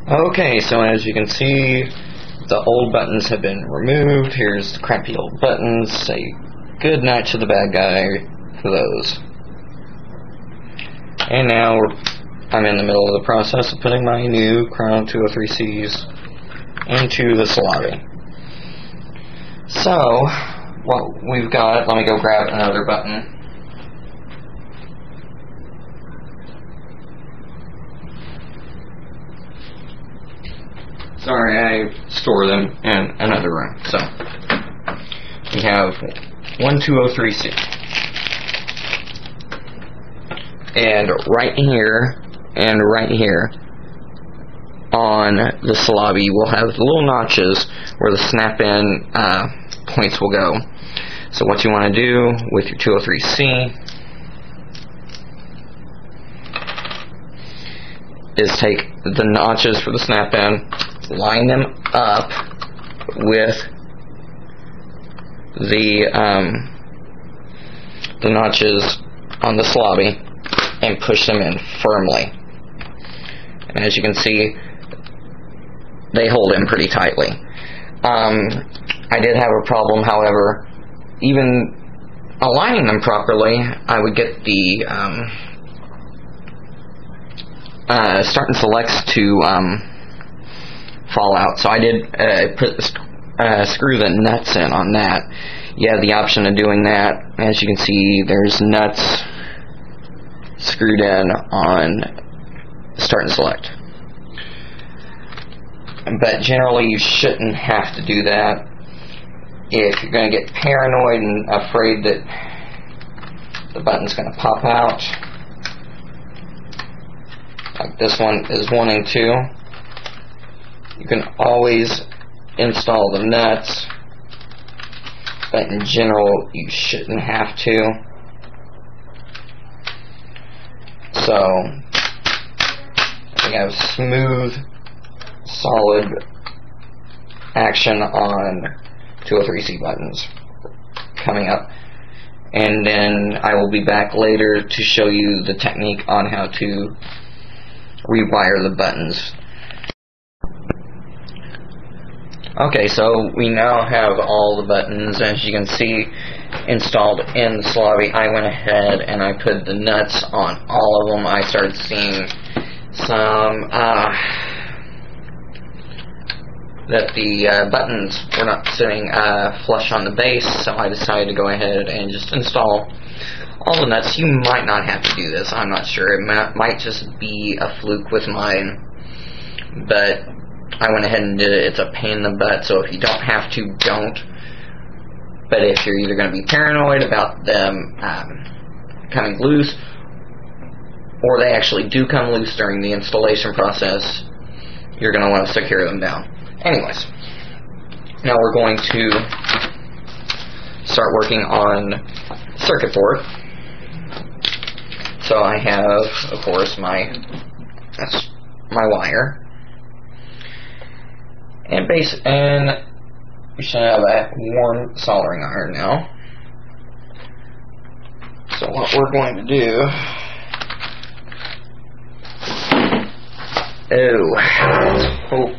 Okay, so as you can see, the old buttons have been removed. Here's the crappy old buttons. Say good night to the bad guy for those. And now I'm in the middle of the process of putting my new Crown 203Cs into the Saulabi. So, what we've got, let me go grab another button. Sorry, I store them in another room. So, we have 1203C. And right here, and right here, on the Saulabi, we'll have the little notches where the snap-in points will go. So what you want to do with your 203C is take the notches for the snap-in, line them up with the notches on the Saulabi and push them in firmly. And as you can see, they hold in pretty tightly. I did have a problem, however, even aligning them properly, I would get the start and selects to fall out. So I did screw the nuts in on that. You have the option of doing that. As you can see, there's nuts screwed in on start and select. But generally you shouldn't have to do that. If you're going to get paranoid and afraid that the button's going to pop out, like this one is wanting to, you can always install the nuts, but in general you shouldn't have to. So we have smooth, solid action on 203C buttons coming up, and then I will be back later to show you the technique on how to rewire the buttons. Okay, so we now have all the buttons, as you can see, installed in the Saulabi. I went ahead and I put the nuts on all of them. I started seeing some that the buttons were not sitting flush on the base, so I decided to go ahead and just install all the nuts. You might not have to do this, I'm not sure. It might just be a fluke with mine, but I went ahead and did it. It's a pain in the butt, so if you don't have to, don't. But if you're either going to be paranoid about them coming loose, or they actually do come loose during the installation process, you're going to want to secure them down. Anyways, now we're going to start working on circuit board. So I have, of course, my wire, and we should have a warm soldering iron now. So what we're going to do, let's hope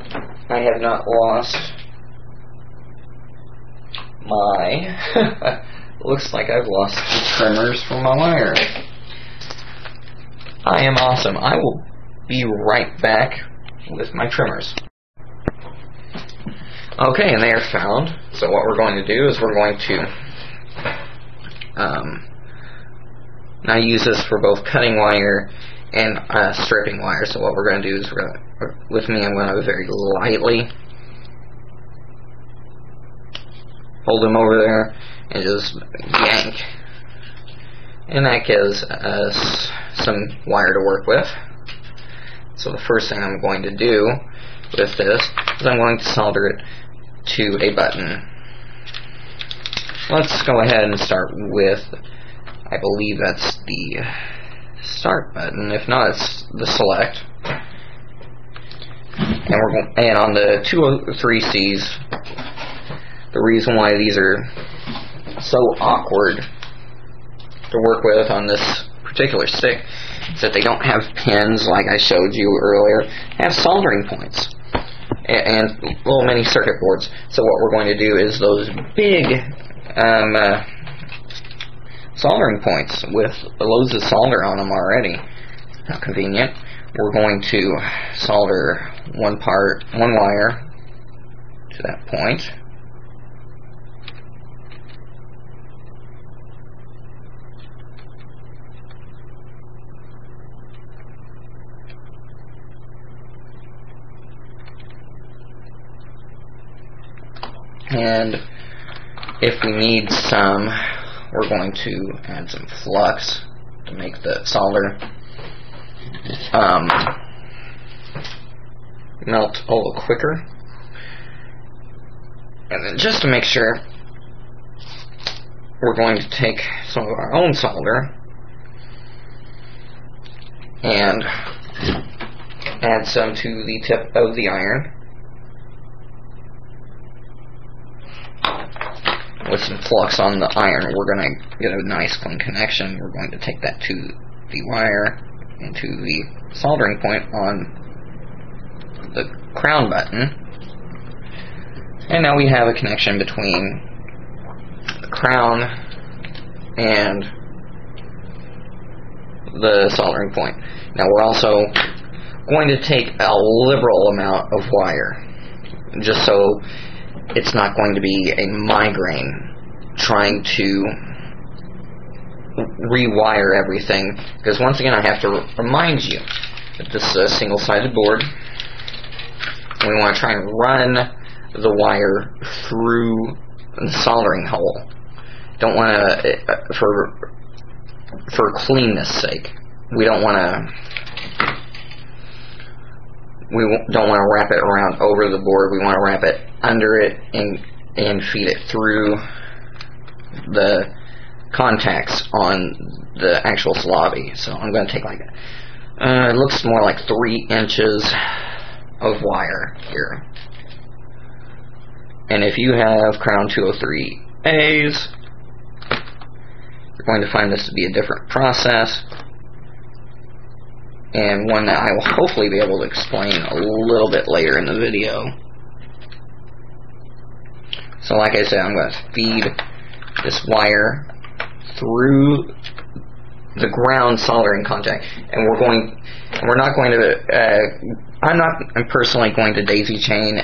I have not lost my, looks like I've lost the trimmers from my wire. I am awesome. I will be right back with my trimmers. Okay, and they are found. So what we're going to do is we're going to now use this for both cutting wire and stripping wire. So what we're going to do is with me, I'm going to very lightly hold them over there and just yank, and that gives us some wire to work with. So the first thing I'm going to do with this is I'm going to solder it to a button. Let's go ahead and start with, I believe that's the start button. If not, it's the select. And on the 203Cs, the reason why these are so awkward to work with on this particular stick that they don't have pins like I showed you earlier, have soldering points and little mini circuit boards. So what we're going to do is those big soldering points with loads of solder on them already. How convenient. We're going to solder one wire to that point. And if we need some, we're going to add some flux to make the solder melt a little quicker. And then just to make sure, we're going to take some of our own solder and add some to the tip of the iron with some flux on the iron. We're going to get a nice clean connection. We're going to take that to the wire into the soldering point on the crown button, and now we have a connection between the crown and the soldering point. Now we're also going to take a liberal amount of wire, just so it's not going to be a migraine trying to rewire everything, because once again I have to remind you that this is a single-sided board and we want to try and run the wire through the soldering hole. Don't want to, for cleanness sake, we don't want to wrap it around over the board. We want to wrap it under it and feed it through the contacts on the actual Saulabi. So I'm going to take like it looks more like 3 inches of wire here. And if you have Crown 203As, you're going to find this to be a different process, and one that I will hopefully be able to explain a little bit later in the video. So like I said, I'm going to feed this wire through the ground soldering contact, and we're not going to I'm personally going to daisy chain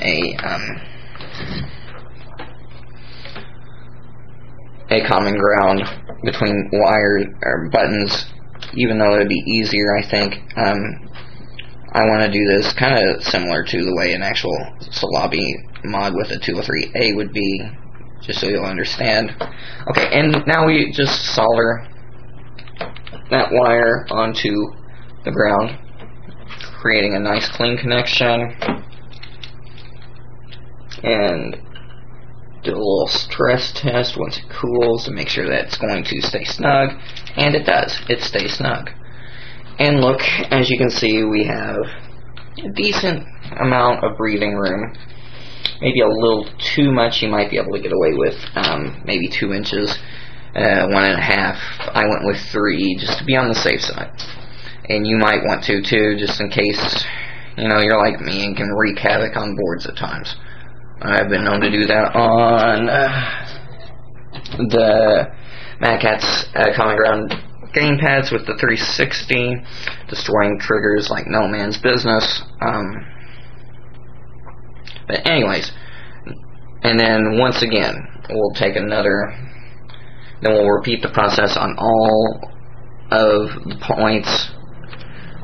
a common ground between wire or buttons, even though it would be easier, I think. I want to do this kind of similar to the way an actual Saulabi mod with a 203A would be, just so you'll understand. Okay, and now we just solder that wire onto the ground, creating a nice clean connection, and do a little stress test once it cools to make sure that it's going to stay snug, and it does. It stays snug. And look, as you can see, we have a decent amount of breathing room. Maybe a little too much you might be able to get away with, maybe 2 inches, 1.5. I went with 3 just to be on the safe side. And you might want to too, just in case, you're like me and can wreak havoc on boards at times. I've been known to do that on the Madcatz Common Ground gamepads with the 360, destroying triggers like no man's business. But anyways, and then once again, we'll take then we'll repeat the process on all of the points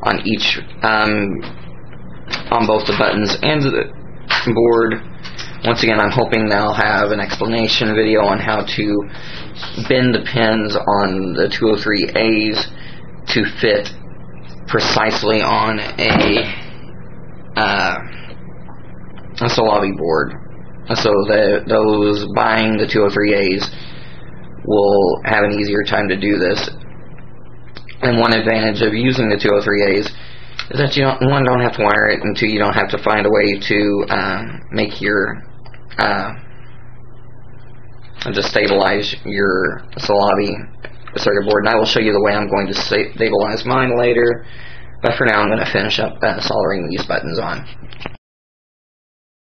on each, on both the buttons and the board. Once again, I'm hoping that I'll have an explanation video on how to bend the pins on the 203As to fit precisely on a Saulabi board, so that those buying the 203As will have an easier time to do this. And one advantage of using the 203As is that you don't have to wire it, and 2, you don't have to find a way to make your to stabilize your Saulabi circuit board, and I will show you the way I'm going to stabilize mine later. But for now, I'm going to finish up soldering these buttons on.